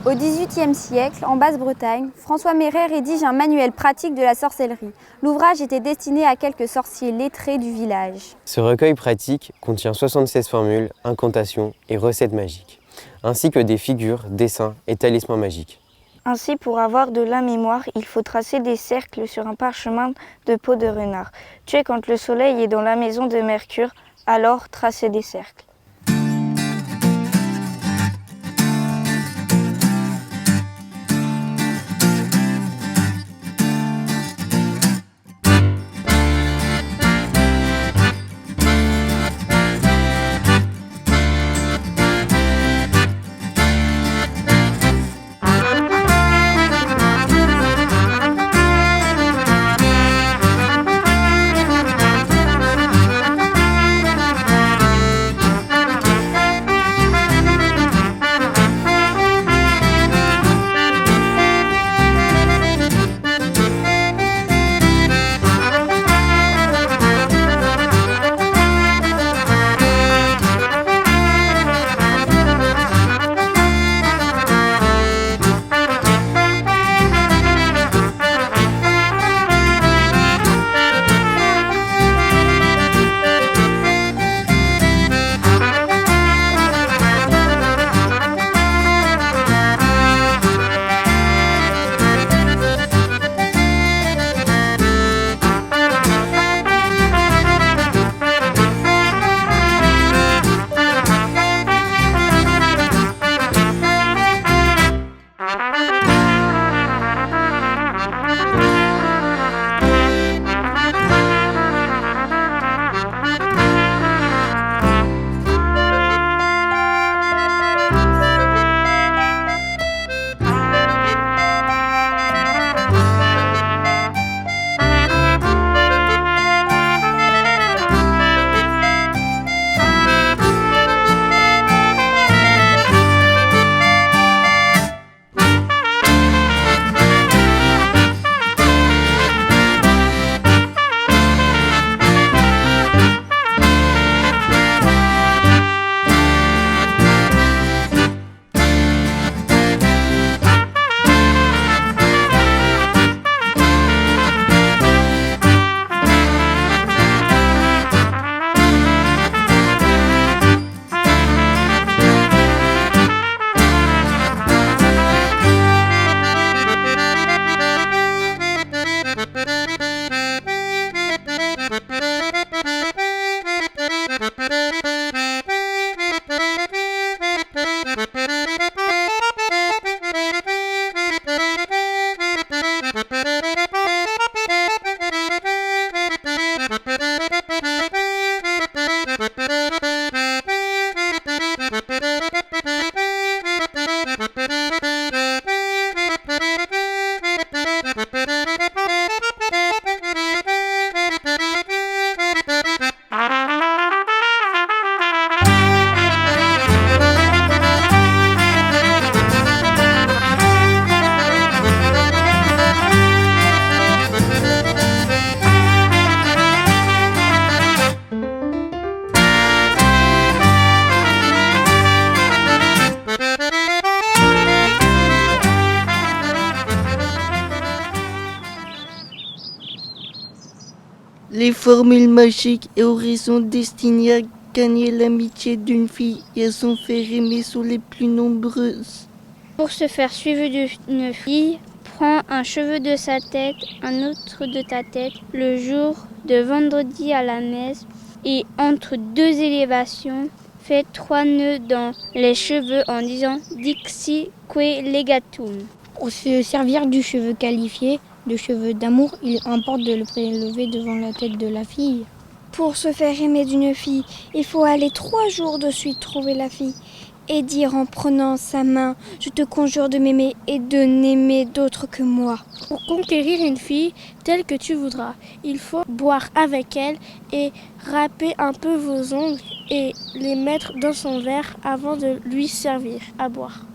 Au XVIIIe siècle, en Basse-Bretagne, François Méret rédige un manuel pratique de la sorcellerie. L'ouvrage était destiné à quelques sorciers lettrés du village. Ce recueil pratique contient 76 formules, incantations et recettes magiques, ainsi que des figures, dessins et talismans magiques. Ainsi, pour avoir de la mémoire, il faut tracer des cercles sur un parchemin de peau de renard. Tuer quand le soleil est dans la maison de Mercure, alors tracer des cercles. Les formules magiques auraient sont destinées à gagner l'amitié d'une fille et à s'en faire aimer sous les plus nombreuses. Pour se faire suivre d'une fille, prends un cheveu de sa tête, un autre de ta tête, le jour de vendredi à la messe, et entre deux élévations, fais 3 nœuds dans les cheveux en disant Dixi que legatum. Pour se servir du cheveu qualifié de cheveu d'amour, il importe de le prélever devant la tête de la fille. Pour se faire aimer d'une fille, il faut aller 3 jours de suite trouver la fille et dire en prenant sa main « Je te conjure de m'aimer et de n'aimer d'autre que moi ». Pour conquérir une fille telle que tu voudras, il faut boire avec elle et râper un peu vos ongles et les mettre dans son verre avant de lui servir à boire.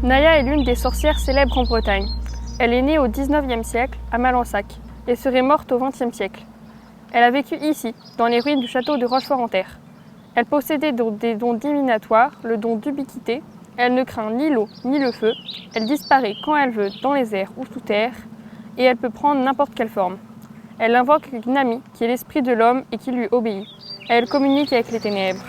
Naya est l'une des sorcières célèbres en Bretagne. Elle est née au XIXe siècle à Malensac et serait morte au XXe siècle. Elle a vécu ici, dans les ruines du château de Rochefort-en-Terre. Elle possédait des dons divinatoires, le don d'ubiquité. Elle ne craint ni l'eau ni le feu. Elle disparaît quand elle veut dans les airs ou sous terre et elle peut prendre n'importe quelle forme. Elle invoque Gnami, qui est l'esprit de l'homme et qui lui obéit. Elle communique avec les ténèbres.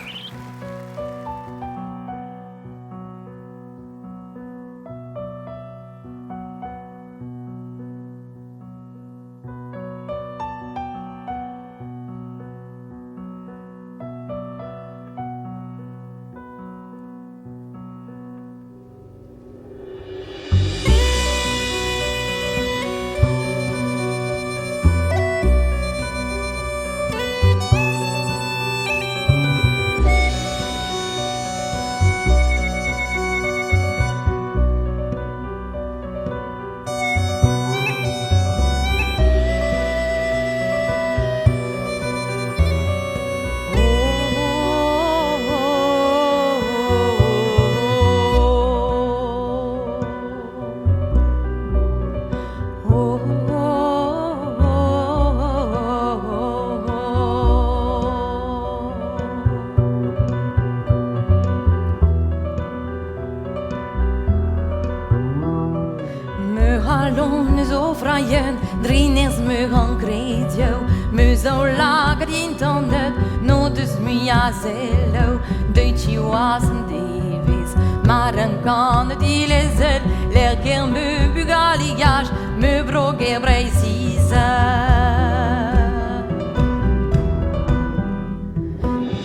Vrijen, drinens me gaan krijtjou. Me zo lager in tanden, no dus me ja zello. Deutsche wasen Davis, maar een kan het ilezer. Lekker me bugaligage, me broge precisar.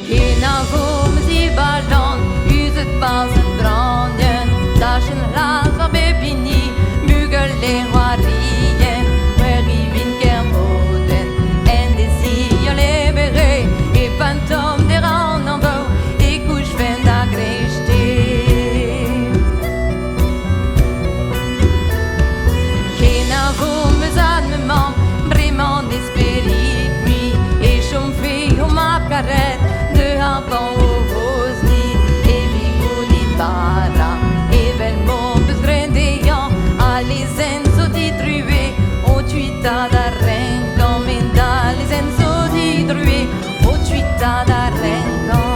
Kena vom sie baldon, us het basen branden. Taschen laat van bepini, bugelen warien. Tom der Randando, ik couche ven da grechte. Kena vous me zadmement, vraiment d'espérit mi, et chomfé au ma carrette, de hampon au rosni, et vigoni para, et vel mombes grendeillant, à les enso di trué, au tuita da rencon, menda les enso di trué. Da rengon.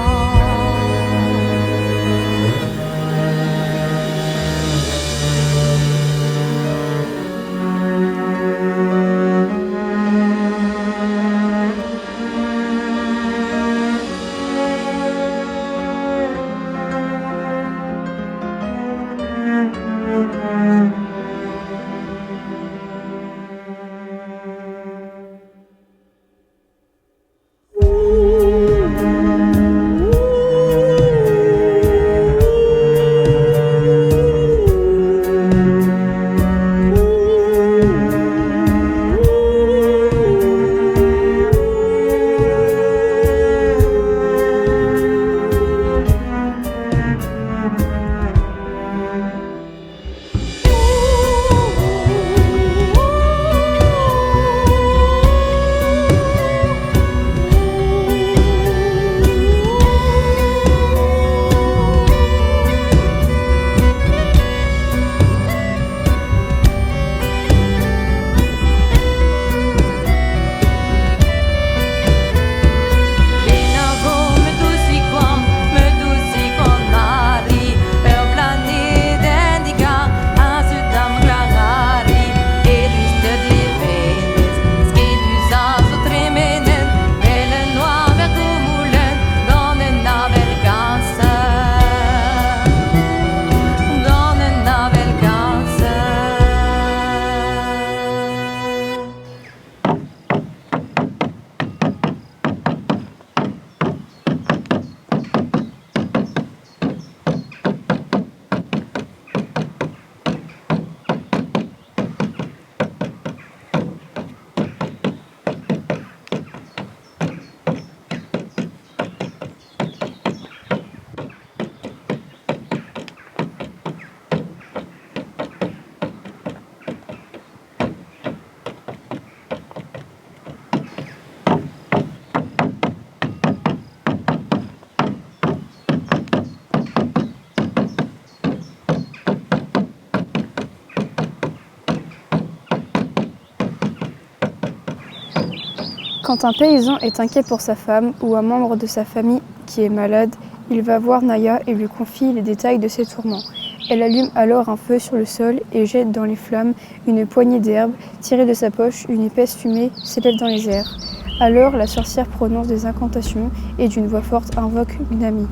Quand un paysan est inquiet pour sa femme ou un membre de sa famille qui est malade, il va voir Naya et lui confie les détails de ses tourments. Elle allume alors un feu sur le sol et jette dans les flammes une poignée d'herbes. Tirée de sa poche, une épaisse fumée s'élève dans les airs. Alors la sorcière prononce des incantations et d'une voix forte invoque une amie.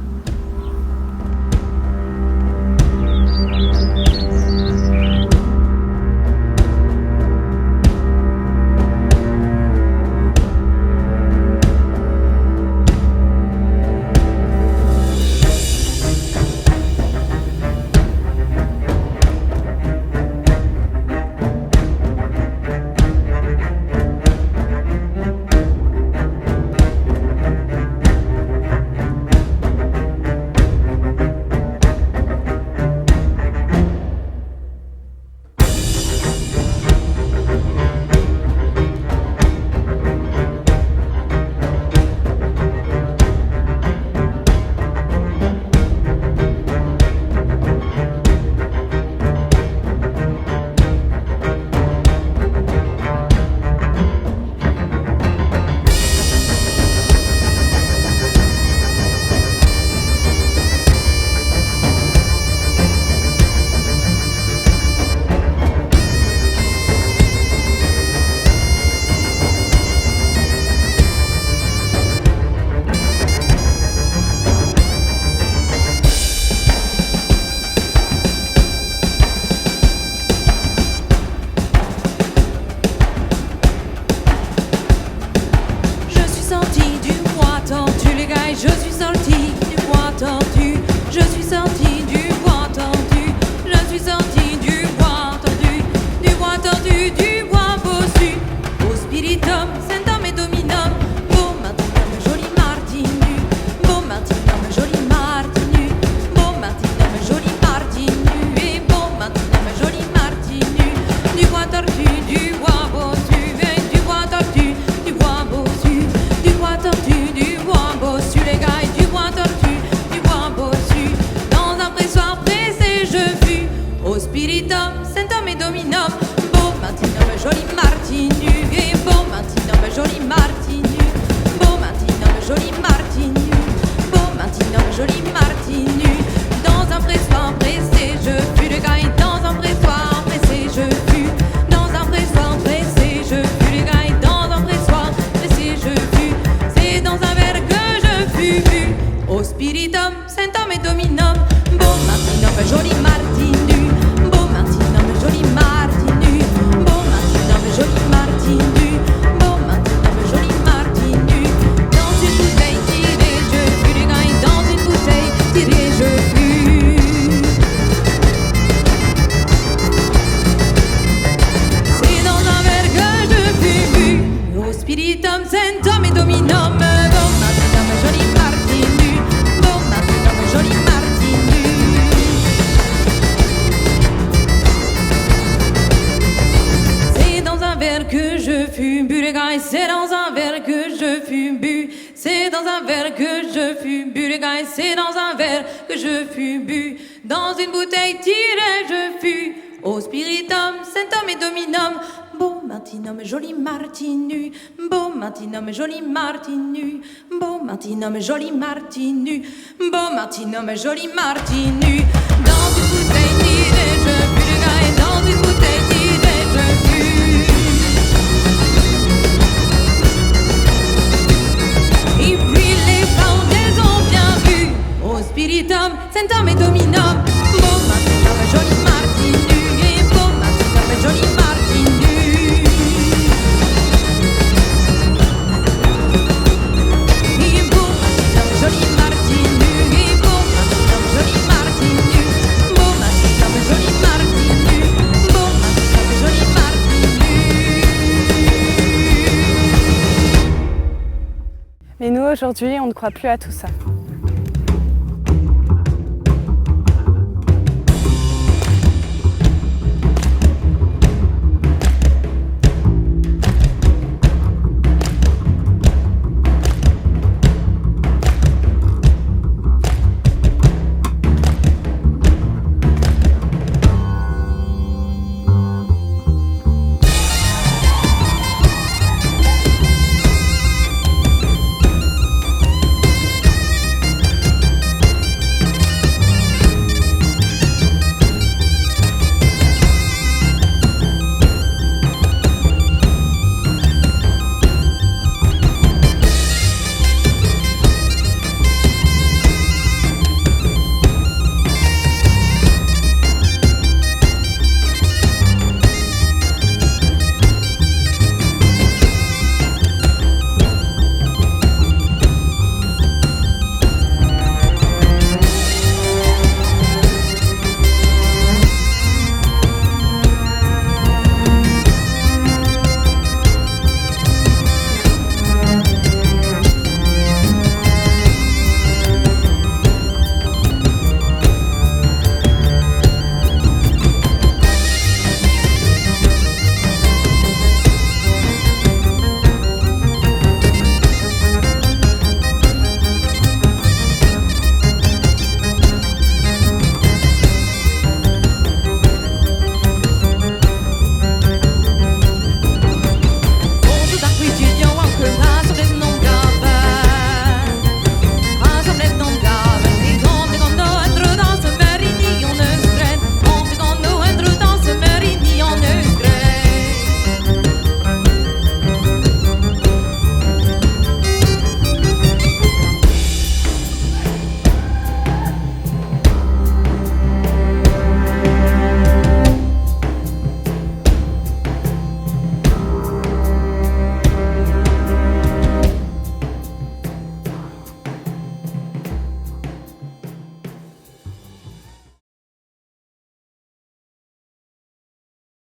C'est dans un verre que je fume bu. C'est dans un verre que je fume bu. Les gars, c'est dans un verre que je fume bu. Dans une bouteille tirée, je fume. Au spiritum, centum et dominum. Beau martinum, joli martinu. Beau martinum, joli martinu. Beau martinum, joli martinu. Beau martinum, joli martinu. Dans une bouteille tirée, je fume. Les gars, et dans une bouteille tirée, je fume. Et puis les Français ont bien vu. Au spiritum, centum et dominum. Beau martinum, joli martinu. Et beau martinum, joli martinu. Et beau martinum, joli martinu. Et beau martinum, joli martinu. Beau martinum, joli martinu. Beau martinum, joli martinu. Mais nous, aujourd'hui, on ne croit plus à tout ça.